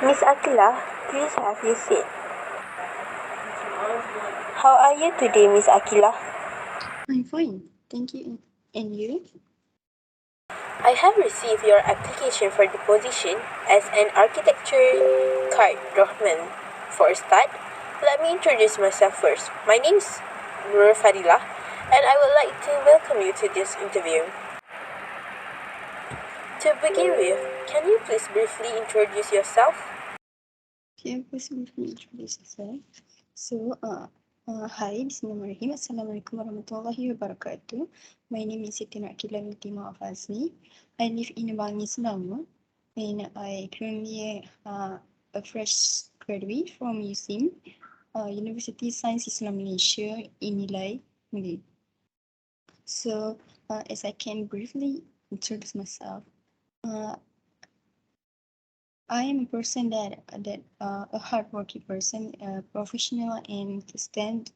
Miss Akila, please have your seat. How are you today, Miss Akila? I'm fine, thank you. And you? I have received your application for the position as an architecture card draftsman. For a start, let me introduce myself first. My name is Nur Fadila, and I would like to welcome you to this interview. To begin with, can you please briefly introduce yourself? Okay, please briefly introduce yourself. So, hi, Bismillahirrahmanirrahim. Assalamualaikum warahmatullahi wabarakatuh. My name is Siti Nakila Mitima Afazni. I live in Bangi, Selangor, and I currently a fresh graduate from USIM, University Science Islam Malaysia in Nilai, Malay. So, as I can briefly introduce myself, I am a person that a hardworking person, a professional and consistent,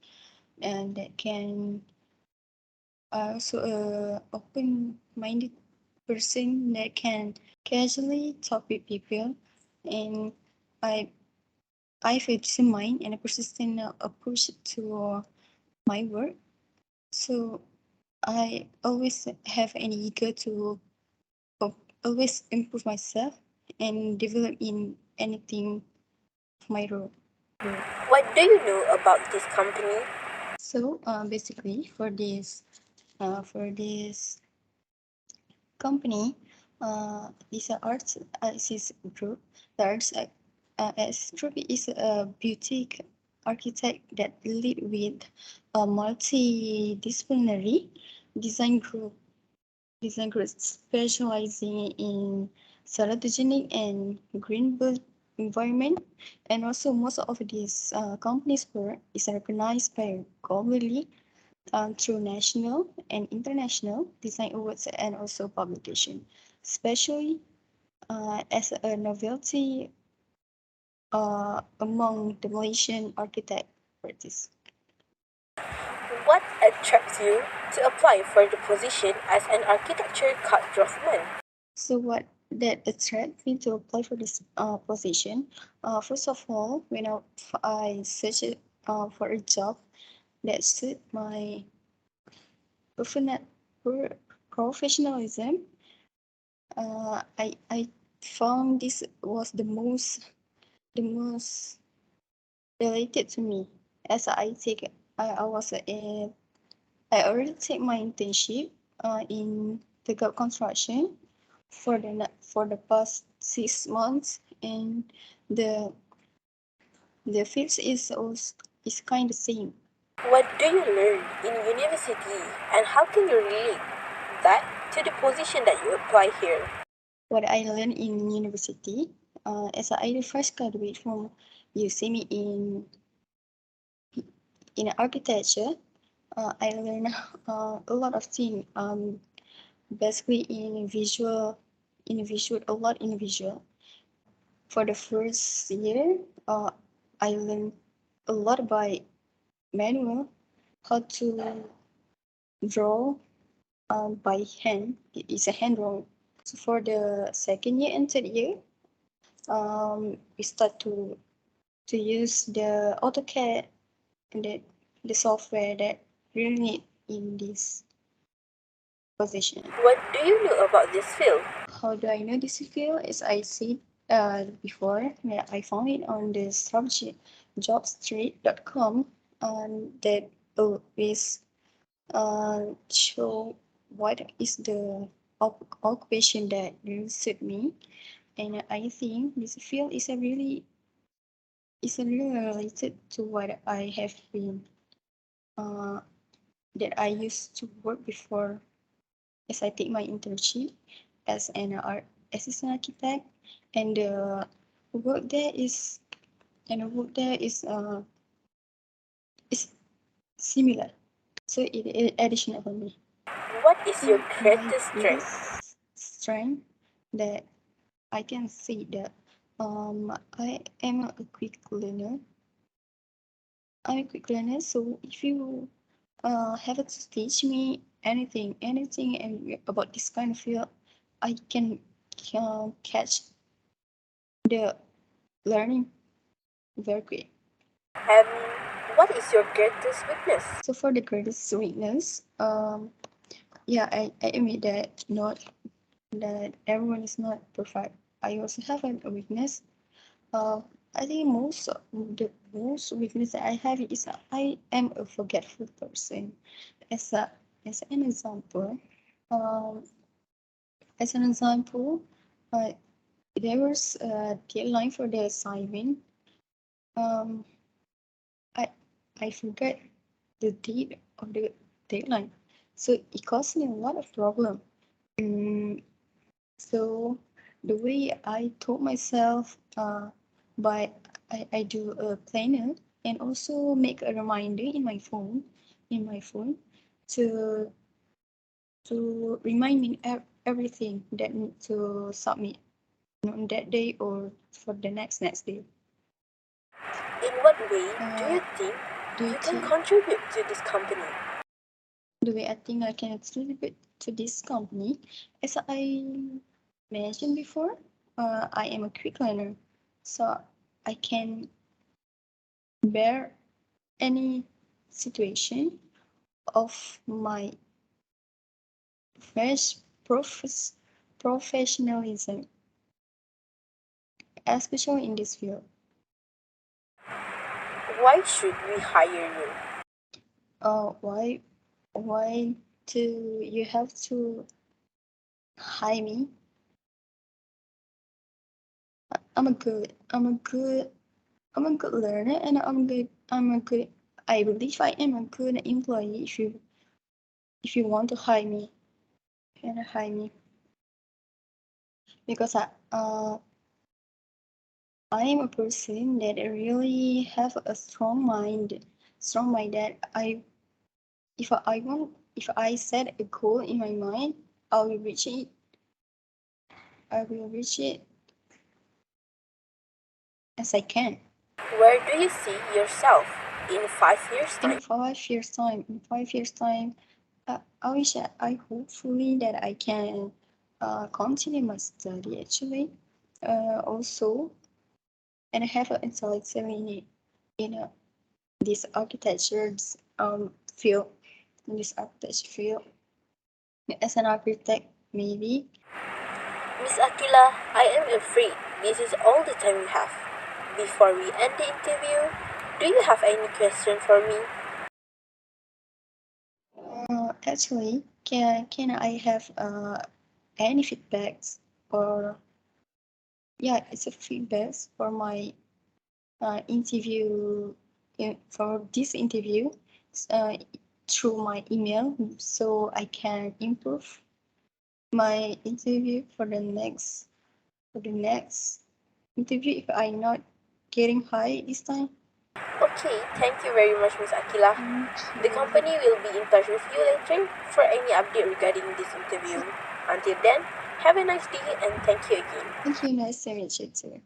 and that can also a open-minded person that can casually talk with people, and I have a decent mind and a persistent approach to my work. So I always have an eager to always improve myself and develop in anything of my role. What do you know about this company? So basically, for this company, this arts assist group. The arts group is a boutique architect that lead with a multidisciplinary design group. Design group specializing in salutogenic and green built environment, and also most of these companies' work is recognized by globally through national and international design awards and also publication, especially as a novelty among the Malaysian architect practice. What attracts you to apply for the position as an architecture card draftsman? So what that attracted me to apply for this position? First of all, when I searched for a job that suit my professionalism, I found this was the most related to me, as I already take my internship in the construction for the past 6 months, and the field is kind of same. What do you learn in university, and how can you relate that to the position that you apply here? What I learned in university, as I first graduate from UCM in architecture, I learned a lot of things. Basically in visual, a lot in visual. For the first year, I learned a lot by manual, how to draw by hand. It's a hand drawing. So for the second year and third year, we start to use the AutoCAD and the software that really need in this position. What do you know about this field? How do I know this field? As I said before, I found it on the jobstreet.com, that always show what is the occupation that really suit me, and I think this field is a really related to what I have been that I used to work before, as I take my internship as an art assistant architect, and the work there is is similar, so it is additional for me. What is your My greatest strength? biggest strength that I can see that I am a quick learner. I'm a quick learner, so if you have to teach me anything and about this kind of field, I can catch the learning very quick. And what is your greatest weakness? So for the greatest weakness, yeah, I admit that not that everyone is not perfect. I also have a weakness. I think the most weakness that I have is I am a forgetful person. As a as an example, um, as an example, uh, there was a deadline for the assignment. Um, I I forget the date of the deadline, so it caused me a lot of problem. Mm, so the way I told myself, by I do a planner and also make a reminder in my phone, to remind me everything that need to submit on that day or for the next day. In what way do you think Do you you can think contribute to this company? the way I think I can contribute to this company, as I mentioned before, I am a quick learner, so I can bear any situation of my fresh professionalism, especially in this field. Why should we hire you? Why do you have to hire me? I'm a good I'm a good I'm a good learner, and I believe I am a good employee. If you want to hire me, you can hire me, because I am a person that really have a strong mind that if I set a goal in my mind, I will reach it. I will reach it as I can. Where do you see yourself in 5 years' In time? 5 years time, I wish I hopefully that I can continue my study actually. Also, and I have an intellectual in this architecture field, in this architecture field, as an architect maybe. Miss Akila, I am afraid this is all the time we have. Before we end the interview, do you have any question for me? Actually, can I have any feedbacks, or yeah, it's a feedbacks for my interview, for this interview, uh, through my email, so I can improve my interview for the next interview if I'm not getting high this time. Okay, thank you very much, Miss Akila. The company will be in touch with you later for any update regarding this interview. Until then, have a nice day and thank you again. Thank you. Nice to meet you too.